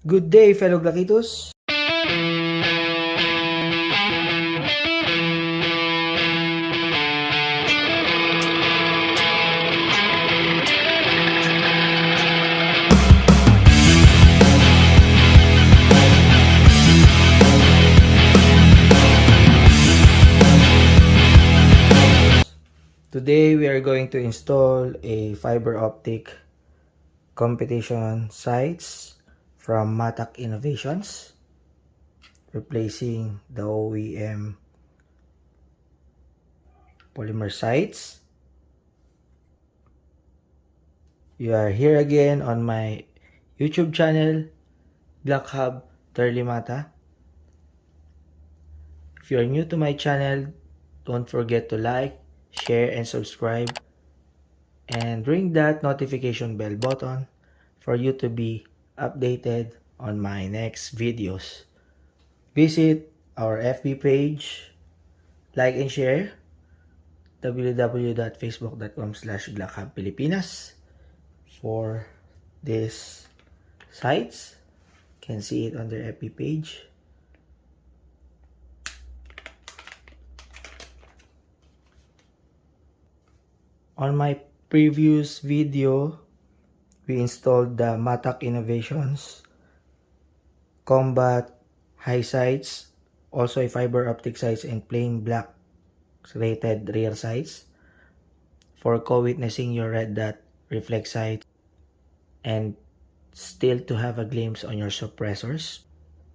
Good day, fellow Glakitos. Today we are going to install a fiber optic competition sights from MATAC Innovations, replacing the OEM polymer sights. You are here again on my YouTube channel, Glock Hub Terlimata. If you are new to my channel, don't forget to like, share, and subscribe, and ring that notification bell button for you to be updated on my next videos. Visit our FB page, like and share, www.facebook.com/GlockHubPilipinas for these sites. You can see it on their FB page. On my previous video, we installed the MATAC Innovations Combat High Sights, also a fiber optic sights and plain black rated rear sights for co-witnessing your red dot reflex sights and still to have a glimpse on your suppressors,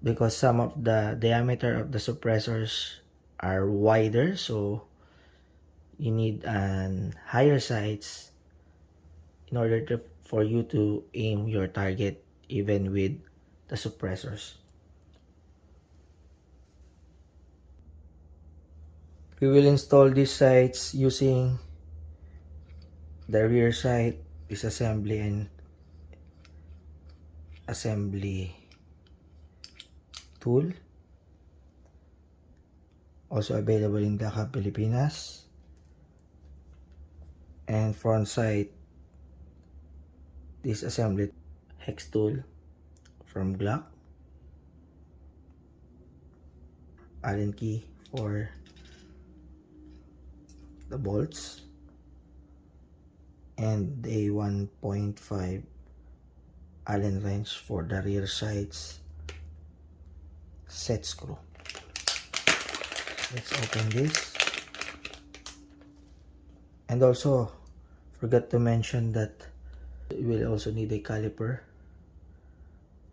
because some of the diameter of the suppressors are wider, so you need an higher sights in order for you to aim your target even with the suppressors. We will install these sights using the rear sight disassembly and assembly tool, also available in Glock Hub Pilipinas, and front sight disassembly hex tool from Glock, Allen key for the bolts, and a 1.5 Allen wrench for the rear sights set screw. Let's open this. And also forgot to mention that you will also need a caliper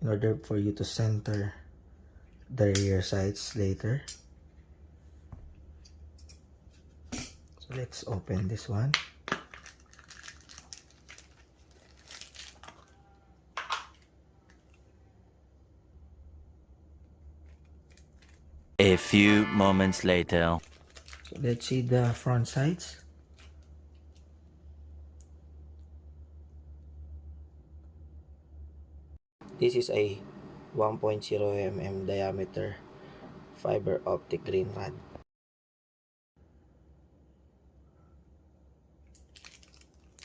in order for you to center the rear sights later. So let's open this one. A few moments later. So let's see the front sights. This is a 1.0 mm diameter fiber optic green rod.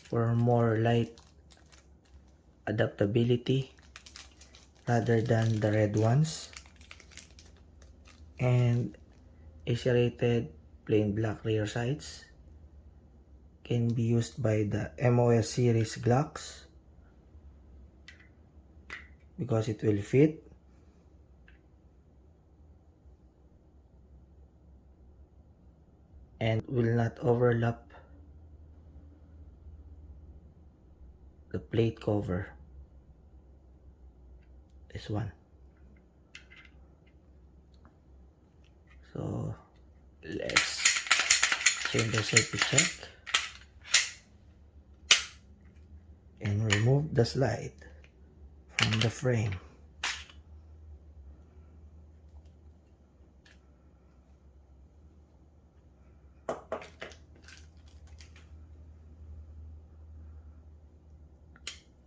For more light adaptability rather than the red ones, and a serrated plain black rear sights can be used by the MOS series Glocks because it will fit and will not overlap the plate cover. This one. So let's change the safety check and remove the slide from the frame.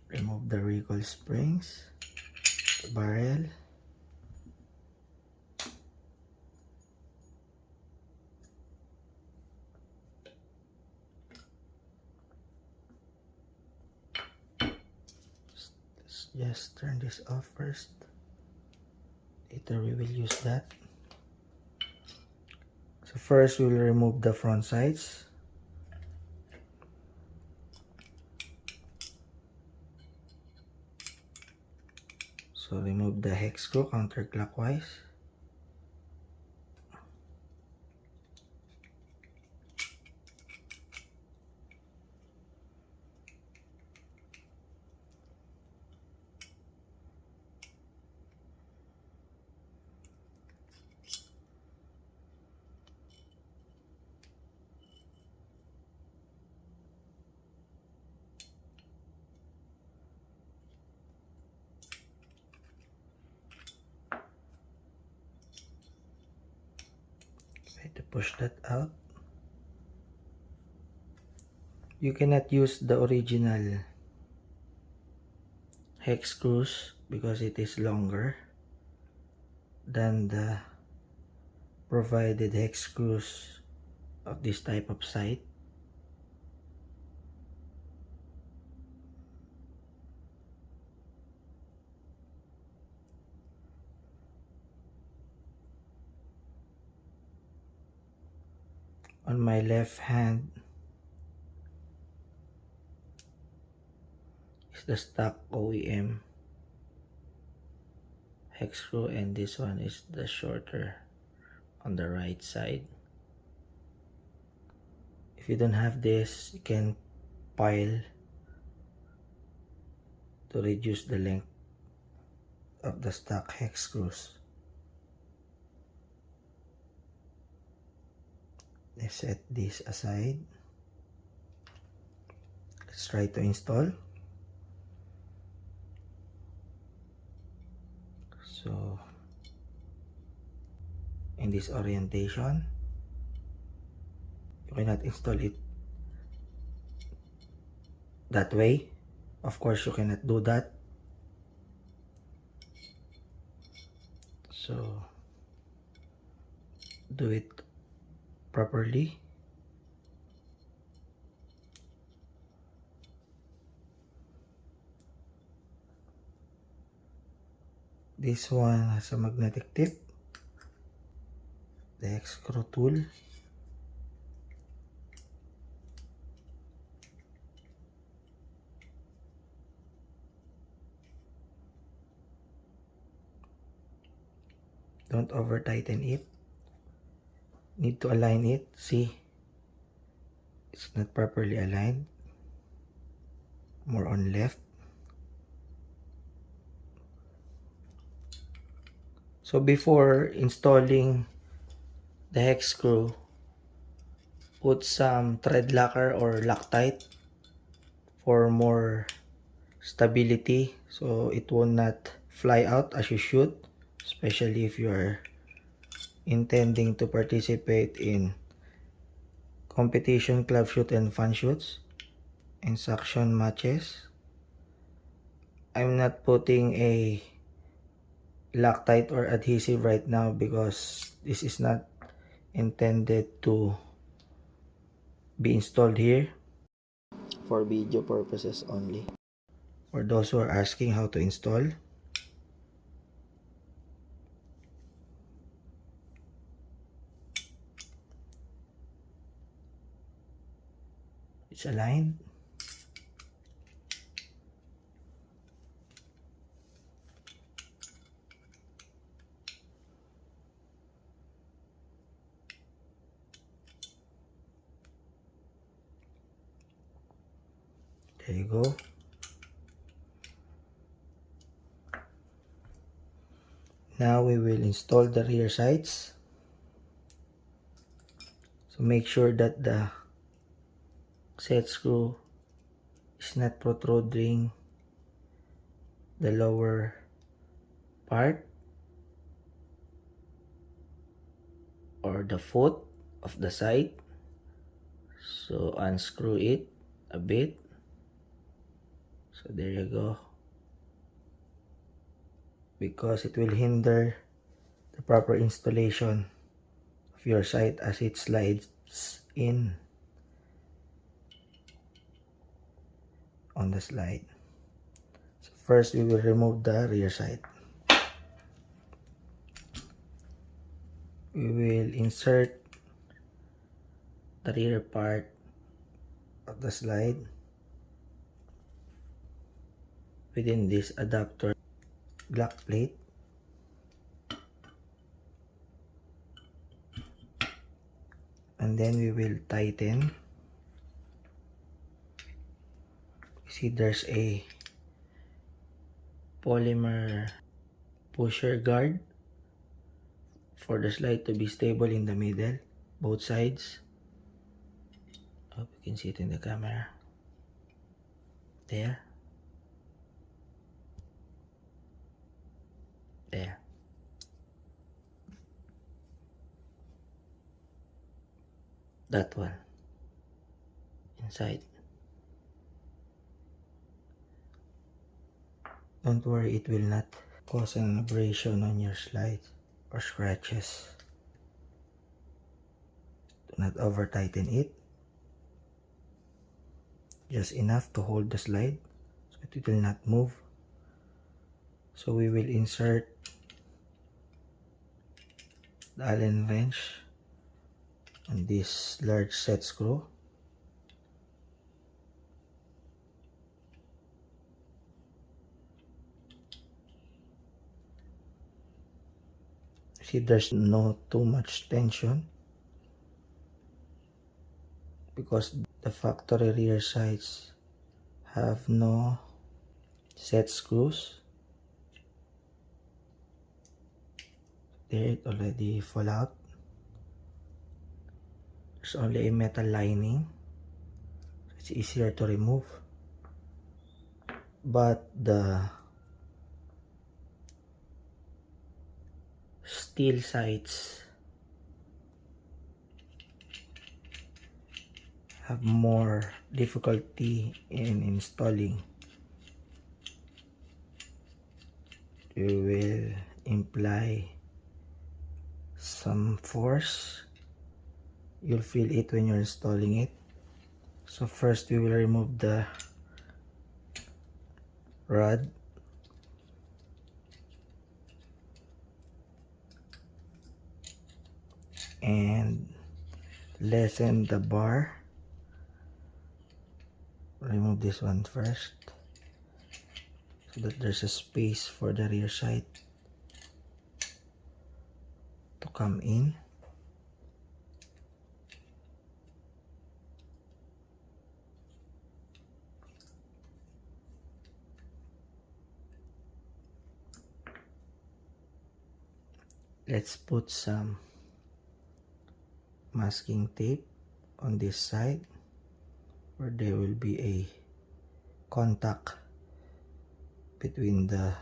Remove the recoil springs, the barrel, just turn this off first. Later we will use that. So first we will remove the front sides. So remove the hex screw counterclockwise. Try to push that out. You cannot use the original hex screws because it is longer than the provided hex screws of this type of sight. On my left hand is the stock OEM hex screw, and this one is the shorter on the right side. If you don't have this, you can pile to reduce the length of the stock hex screws. Let's set this aside. Let's try to install. So in this orientation, you cannot install it that way. Of course, you cannot do that. So do it properly. This one has a magnetic tip, the hex screw tool. Don't over tighten it. Need to align it. See, it's not properly aligned. More on left. So before installing the hex screw, put some thread locker or Loctite for more stability, so it will not fly out as you should, especially if you are intending to participate in competition, club shoot, and fun shoots and suction matches. I'm not putting a Loctite or adhesive right now because this is not intended to be installed here, for video purposes only. For those who are asking how to install, it's aligned. There you go. Now we will install the rear sights. So make sure that the set screw is not protruding the lower part or the foot of the sight. So unscrew it a bit. So there you go. Because it will hinder the proper installation of your sight as it slides in on the slide. So first we will remove the rear sight. we will insert the rear part of the slide within this adapter Glock plate, and then we will tighten. See, there's a polymer pusher guard for the slide to be stable in the middle, both sides. Hope you can see it in the camera. There. There. That one. Inside. Don't worry, it will not cause an abrasion on your slide or scratches. Do not over tighten it. Just enough to hold the slide so it will not move. So we will insert the Allen wrench on this large set screw. See, there's no too much tension because the factory rear sides have no set screws. There, it already fall out. There's only a metal lining. It's easier to remove. But the steel sides have more difficulty in installing. You will imply some force. You'll feel it when you're installing it. So first we will remove the rod. And lessen the bar. Remove this one first so that there's a space for the rear side to come in. Let's put some masking tape on this side where there will be a contact between the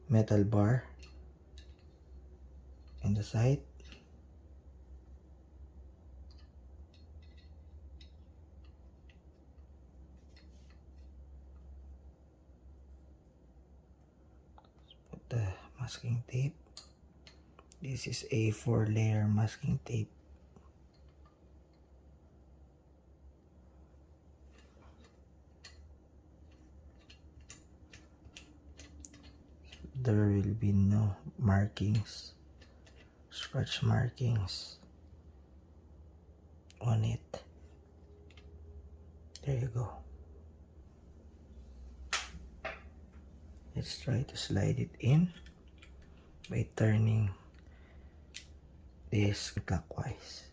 metal bar and the side. Let's put the masking tape. This is a 4-layer masking tape. There will be no markings, scratch markings on it. There you go. Let's try to slide it in by turning this clockwise.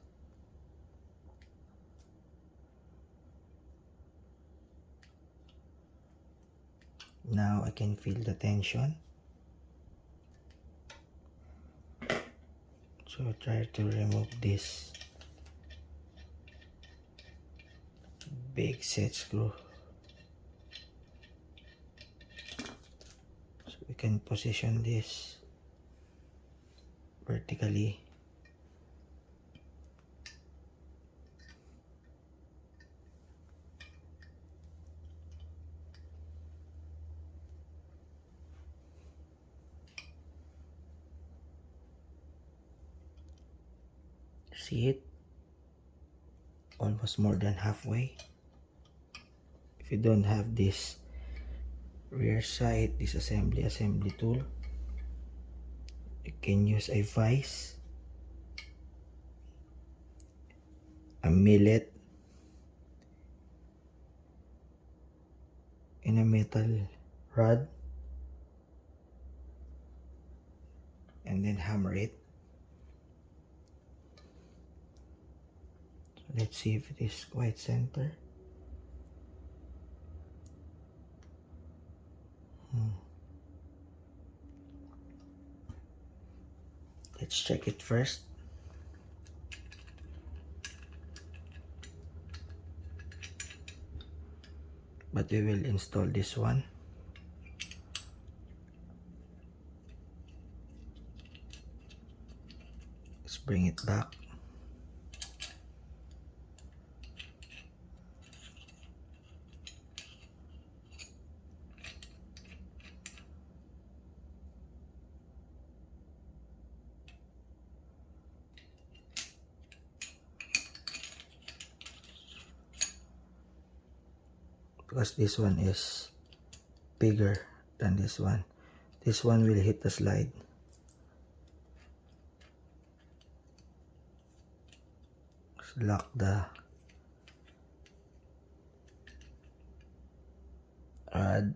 Now I can feel the tension. So try to remove this big set screw. So we can position this vertically. See it? Almost more than halfway. If you don't have this rear side disassembly assembly tool, you can use a vise a millet in a metal rod and then hammer it. So let's see if it is quite center. Let's check it first. But we will install this one. Let's bring it back. Because this one is bigger than this one. This one will hit the slide. Let's lock the rod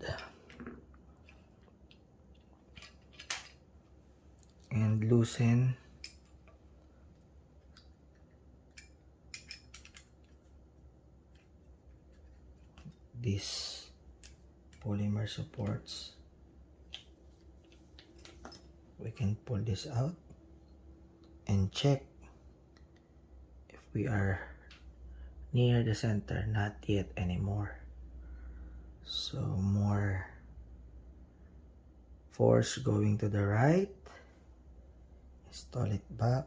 and loosen these polymer supports. We can pull this out and check if we are near the center. Not yet anymore. So more force going to the right. Install it back.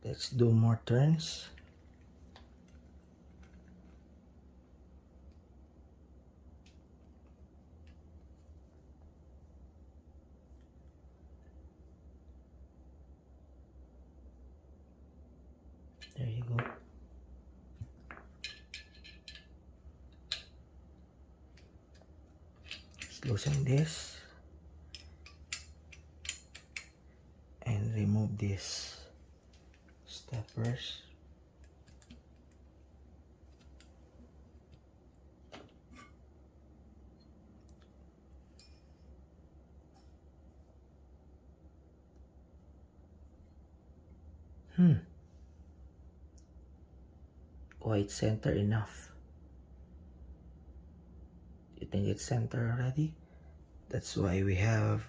Let's do more turns. There you go. Let's loosen this and remove these steppers. Quite center enough. You think it's center already? That's why we have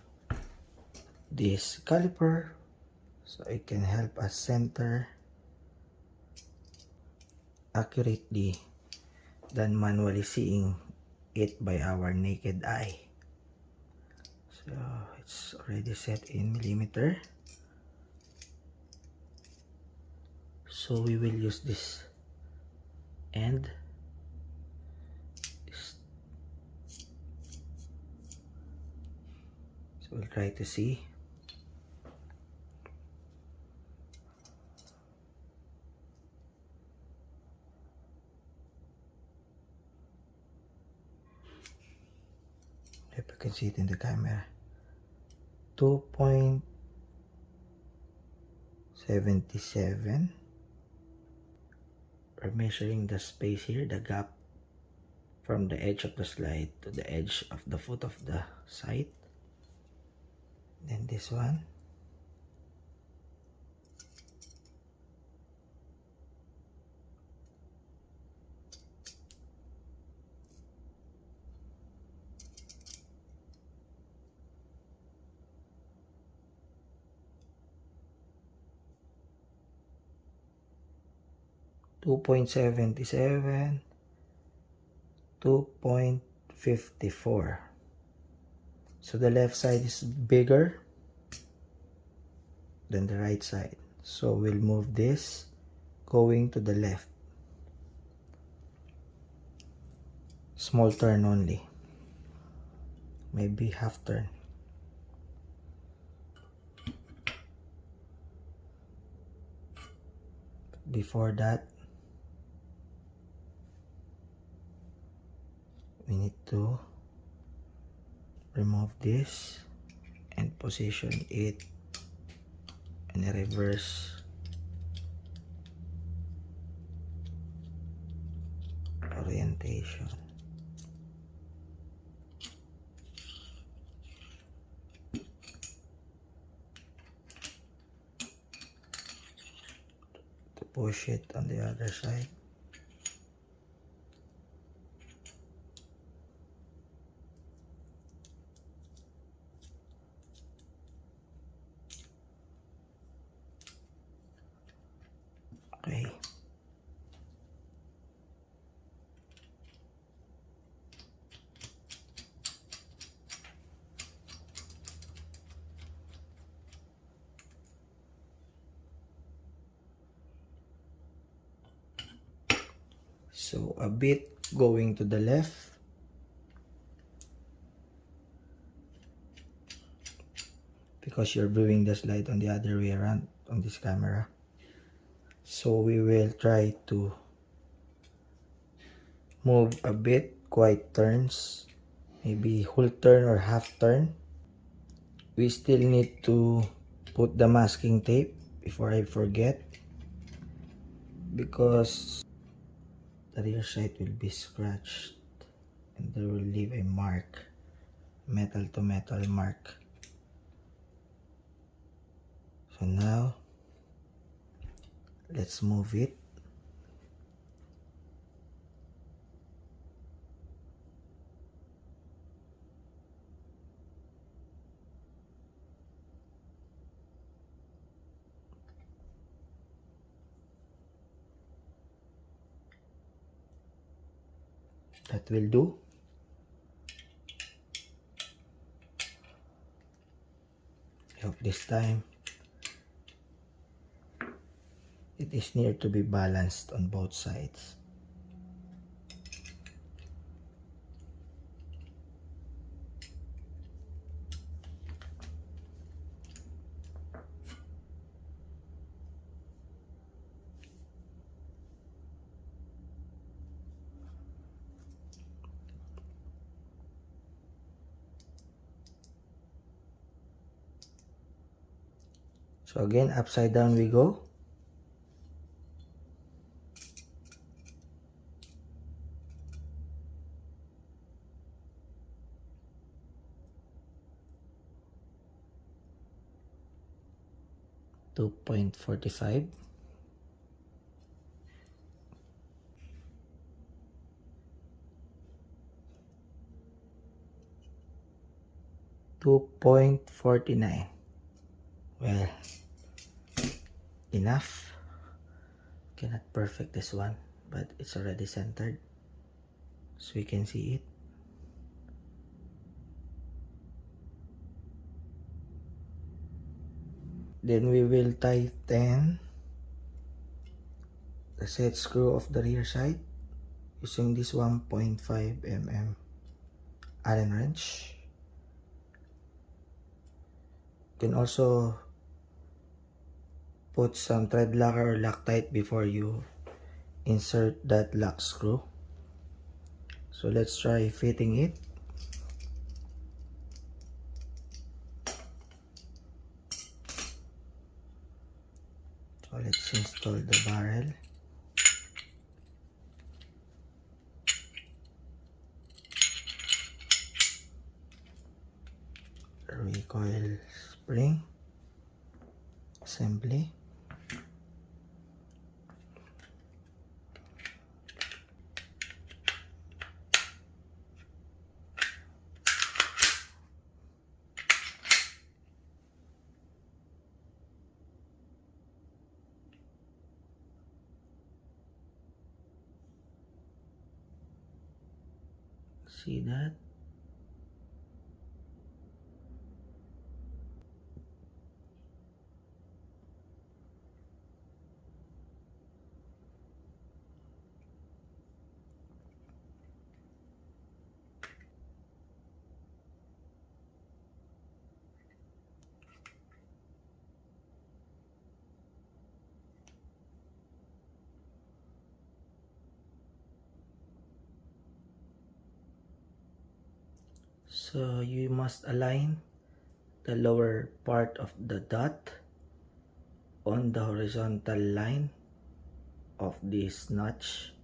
this caliper, so it can help us center accurately than manually seeing it by our naked eye. So it's already set in millimeter. So we will use this end. So we'll try to see. If you can see it in the camera. 2.77. We're measuring the space here, the gap from the edge of the slide to the edge of the foot of the sight. Then this one. .77, 2.54. So the left side is bigger than the right side. So we'll move this going to the left. Small turn only. Maybe half turn. before that, we need to remove this and position it in a reverse orientation. To push it on the other side. Okay. So a bit going to the left, because you're viewing the slide on the other way around on this camera. So we will try to move a bit, quite turns, maybe whole turn or half turn. We still need to put the masking tape before I forget, because the rear side will be scratched and there will leave a mark, metal to metal mark. So now let's move it. That will do. I hope this time it is near to be balanced on both sides. So again, upside down we go. .45. .49. Well, enough. Cannot perfect this one, but it's already centered, so we can see it. Then we will tighten the set screw of the rear side using this 1.5 mm Allen wrench. You can also put some thread locker or Loctite before you insert that lock screw. So let's try fitting it. So let's install the barrel. Recoil spring assembly. See that? So you must align the lower part of the dot on the horizontal line of this notch.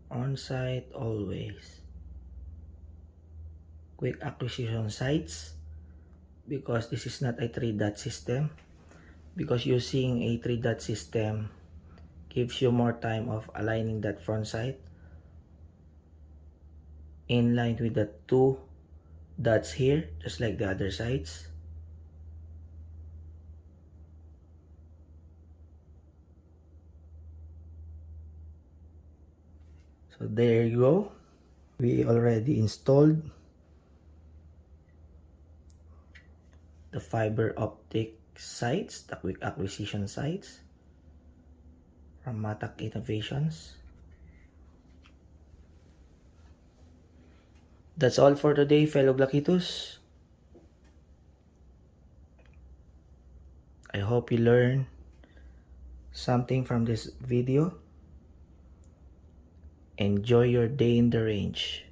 On site always. Quick acquisition sites, because this is not a 3-dot system, because using a 3-dot system gives you more time of aligning that front sight in line with the 2 dots here, just like the other sides. So there you go. We already installed the fiber optic sights, the quick acquisition sights from MATAC Innovations. That's all for today, fellow Blakitos. I hope you learned something from this video. Enjoy your day in the range.